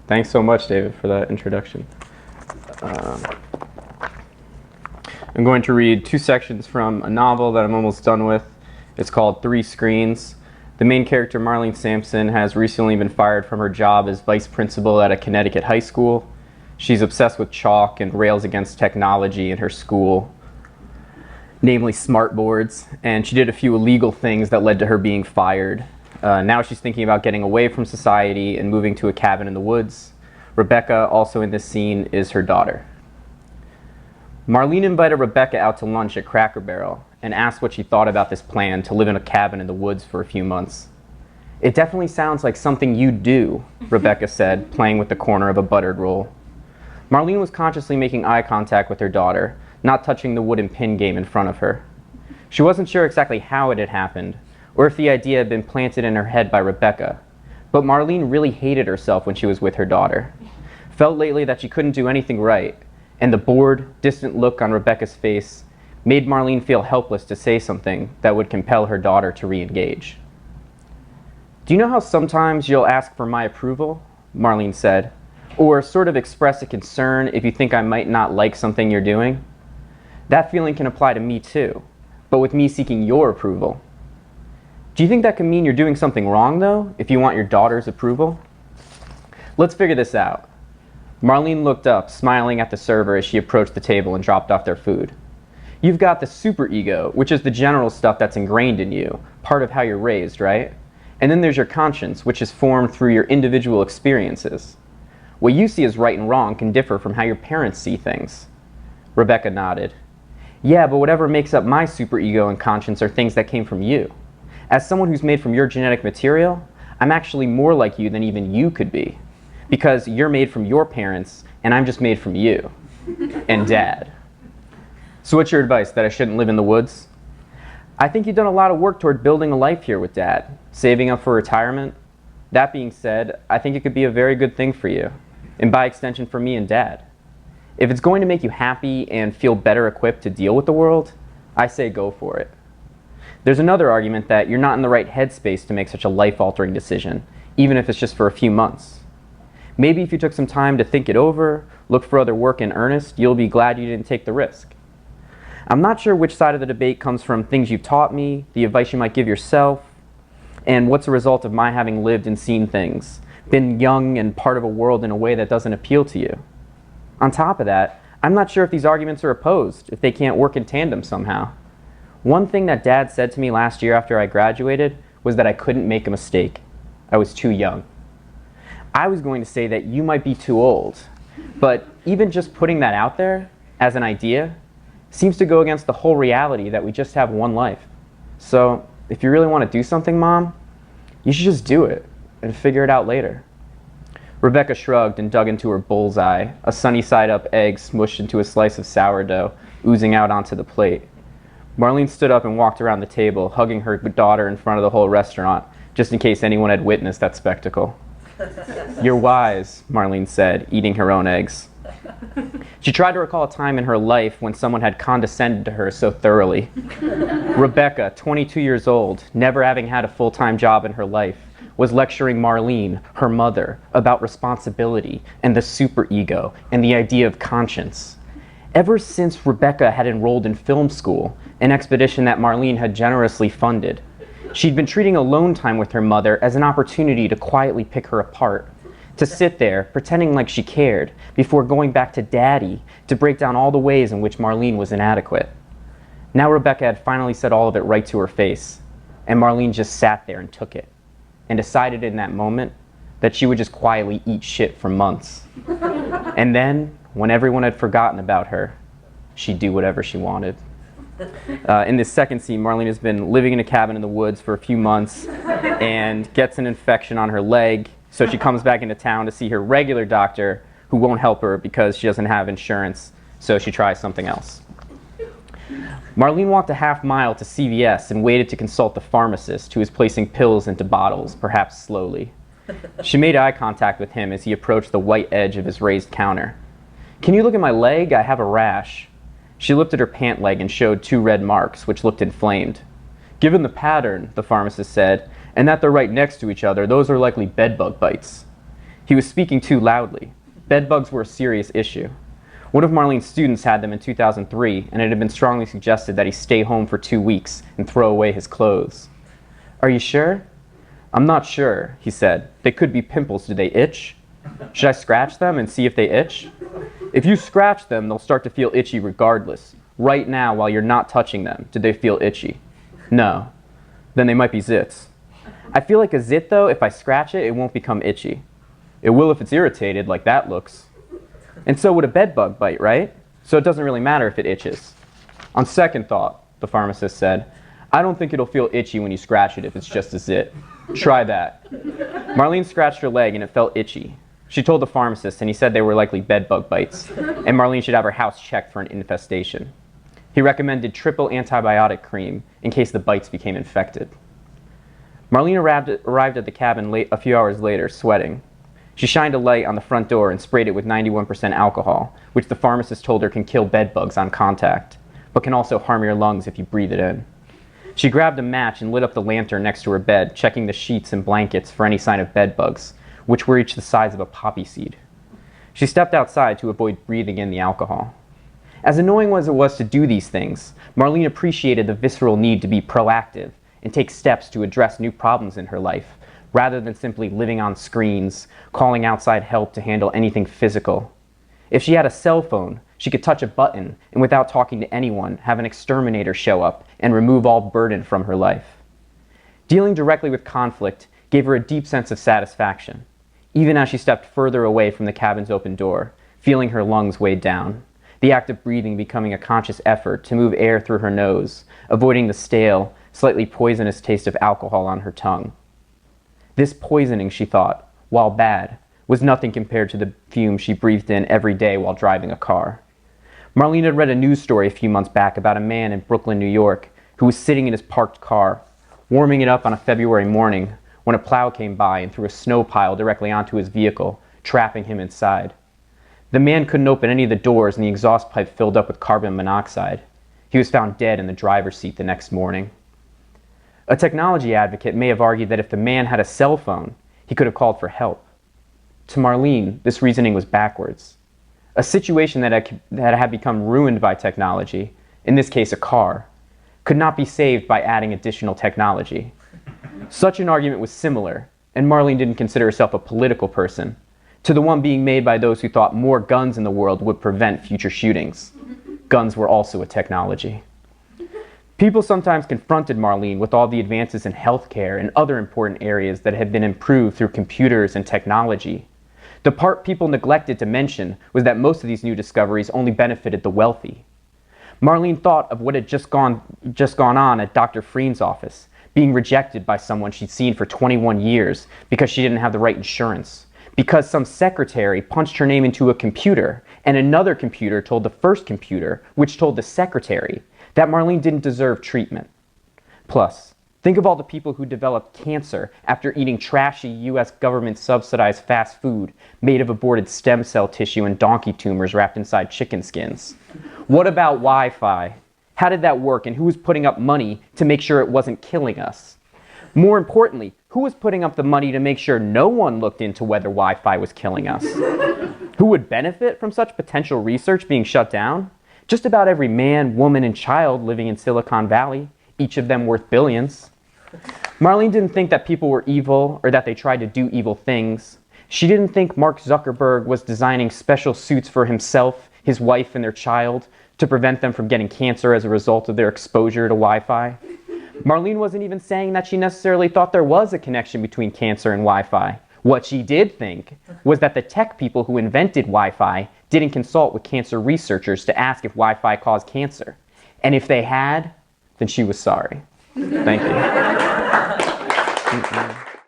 Thanks so much, David, for that introduction. I'm going to read two sections from a novel that I'm almost done with. It's called Three Screens. The main character, Marlene Sampson, has recently been fired from her job as vice principal at a Connecticut high school. She's obsessed with chalk and rails against technology in her school, namely smart boards, and she did a few illegal things that led to her being fired. Now she's thinking about getting away from society and moving to a cabin in the woods. Rebecca, also in this scene, is her daughter. Marlene invited Rebecca out to lunch at Cracker Barrel and asked what she thought about this plan to live in a cabin in the woods for a few months. "It definitely sounds like something you'd do," Rebecca said, playing with the corner of a buttered roll. Marlene was consciously making eye contact with her daughter, not touching the wooden pin game in front of her. She wasn't sure exactly how it had happened, or if the idea had been planted in her head by Rebecca, but Marlene really hated herself when she was with her daughter. Felt lately that she couldn't do anything right, and the bored, distant look on Rebecca's face made Marlene feel helpless to say something that would compel her daughter to re-engage. "Do you know how sometimes you'll ask for my approval?" Marlene said, "or sort of express a concern if you think I might not like something you're doing? That feeling can apply to me too, but with me seeking your approval. Do you think that can mean you're doing something wrong, though, if you want your daughter's approval? Let's figure this out." Marlene looked up, smiling at the server as she approached the table and dropped off their food. "You've got the superego, which is the general stuff that's ingrained in you, part of how you're raised, right? And then there's your conscience, which is formed through your individual experiences. What you see as right and wrong can differ from how your parents see things." Rebecca nodded. "Yeah, but whatever makes up my superego and conscience are things that came from you. As someone who's made from your genetic material, I'm actually more like you than even you could be. Because you're made from your parents, and I'm just made from you. And Dad. So what's your advice, that I shouldn't live in the woods?" "I think you've done a lot of work toward building a life here with Dad, saving up for retirement. That being said, I think it could be a very good thing for you, and by extension for me and Dad. If it's going to make you happy and feel better equipped to deal with the world, I say go for it. There's another argument that you're not in the right headspace to make such a life-altering decision, even if it's just for a few months. Maybe if you took some time to think it over, look for other work in earnest, you'll be glad you didn't take the risk. I'm not sure which side of the debate comes from things you've taught me, the advice you might give yourself, and what's a result of my having lived and seen things, been young and part of a world in a way that doesn't appeal to you. On top of that, I'm not sure if these arguments are opposed, if they can't work in tandem somehow. One thing that Dad said to me last year after I graduated was that I couldn't make a mistake. I was too young. I was going to say that you might be too old, but even just putting that out there as an idea seems to go against the whole reality that we just have one life. So if you really want to do something, Mom, you should just do it and figure it out later." Rebecca shrugged and dug into her bullseye, a sunny-side-up egg smushed into a slice of sourdough oozing out onto the plate. Marlene stood up and walked around the table, hugging her daughter in front of the whole restaurant, just in case anyone had witnessed that spectacle. "You're wise," Marlene said, eating her own eggs. She tried to recall a time in her life when someone had condescended to her so thoroughly. Rebecca, 22 years old, never having had a full-time job in her life, was lecturing Marlene, her mother, about responsibility and the superego and the idea of conscience. Ever since Rebecca had enrolled in film school, an expedition that Marlene had generously funded, she'd been treating alone time with her mother as an opportunity to quietly pick her apart, to sit there pretending like she cared before going back to Daddy to break down all the ways in which Marlene was inadequate. Now Rebecca had finally said all of it right to her face, and Marlene just sat there and took it, and decided in that moment that she would just quietly eat shit for months. And then, when everyone had forgotten about her, she'd do whatever she wanted. In this second scene, Marlene has been living in a cabin in the woods for a few months and gets an infection on her leg, so she comes back into town to see her regular doctor, who won't help her because she doesn't have insurance, so she tries something else. Marlene walked a half mile to CVS and waited to consult the pharmacist, who was placing pills into bottles, perhaps slowly. She made eye contact with him as he approached the white edge of his raised counter. "Can you look at my leg? I have a rash." She lifted her pant leg and showed 2 red marks, which looked inflamed. "Given the pattern," the pharmacist said, "and that they're right next to each other, those are likely bedbug bites." He was speaking too loudly. Bedbugs were a serious issue. One of Marlene's students had them in 2003, and it had been strongly suggested that he stay home for 2 weeks and throw away his clothes. "Are you sure?" "I'm not sure," he said. "They could be pimples. Do they itch? Should I scratch them and see if they itch?" "If you scratch them, they'll start to feel itchy regardless. Right now, while you're not touching them, do they feel itchy?" "No." "Then they might be zits." "I feel like a zit, though. If I scratch it, it won't become itchy." "It will if it's irritated, like that looks." "And so would a bedbug bite, right? So it doesn't really matter if it itches." "On second thought," the pharmacist said, "I don't think it'll feel itchy when you scratch it if it's just a zit. Try that." Marlene scratched her leg and it felt itchy. She told the pharmacist, and he said they were likely bedbug bites, and Marlene should have her house checked for an infestation. He recommended triple antibiotic cream in case the bites became infected. Marlene arrived at the cabin a few hours later, sweating. She shined a light on the front door and sprayed it with 91% alcohol, which the pharmacist told her can kill bedbugs on contact, but can also harm your lungs if you breathe it in. She grabbed a match and lit up the lantern next to her bed, checking the sheets and blankets for any sign of bedbugs, which were each the size of a poppy seed. She stepped outside to avoid breathing in the alcohol. As annoying as it was to do these things, Marlene appreciated the visceral need to be proactive and take steps to address new problems in her life, rather than simply living on screens, calling outside help to handle anything physical. If she had a cell phone, she could touch a button and without talking to anyone, have an exterminator show up and remove all burden from her life. Dealing directly with conflict gave her a deep sense of satisfaction, even as she stepped further away from the cabin's open door, feeling her lungs weighed down, the act of breathing becoming a conscious effort to move air through her nose, avoiding the stale, slightly poisonous taste of alcohol on her tongue. This poisoning, she thought, while bad, was nothing compared to the fumes she breathed in every day while driving a car. Marlene had read a news story a few months back about a man in Brooklyn, New York, who was sitting in his parked car, warming it up on a February morning when a plow came by and threw a snow pile directly onto his vehicle, trapping him inside. The man couldn't open any of the doors and the exhaust pipe filled up with carbon monoxide. He was found dead in the driver's seat the next morning. A technology advocate may have argued that if the man had a cell phone, he could have called for help. To Marlene, this reasoning was backwards. A situation that had become ruined by technology, in this case a car, could not be saved by adding additional technology. Such an argument was similar, and Marlene didn't consider herself a political person, to the one being made by those who thought more guns in the world would prevent future shootings. Guns were also a technology. People sometimes confronted Marlene with all the advances in healthcare and other important areas that had been improved through computers and technology. The part people neglected to mention was that most of these new discoveries only benefited the wealthy. Marlene thought of what had just gone on at Dr. Freen's office, being rejected by someone she'd seen for 21 years because she didn't have the right insurance, because some secretary punched her name into a computer and another computer told the first computer, which told the secretary, that Marlene didn't deserve treatment. Plus, think of all the people who developed cancer after eating trashy US government-subsidized fast food made of aborted stem cell tissue and donkey tumors wrapped inside chicken skins. What about Wi-Fi? How did that work, and who was putting up money to make sure it wasn't killing us? More importantly, who was putting up the money to make sure no one looked into whether Wi-Fi was killing us? Who would benefit from such potential research being shut down? Just about every man, woman, and child living in Silicon Valley, each of them worth billions. Marlene didn't think that people were evil or that they tried to do evil things. She didn't think Mark Zuckerberg was designing special suits for himself, his wife, and their child to prevent them from getting cancer as a result of their exposure to Wi-Fi. Marlene wasn't even saying that she necessarily thought there was a connection between cancer and Wi-Fi. What she did think was that the tech people who invented Wi-Fi didn't consult with cancer researchers to ask if Wi-Fi caused cancer. And if they had, then she was sorry. Thank you.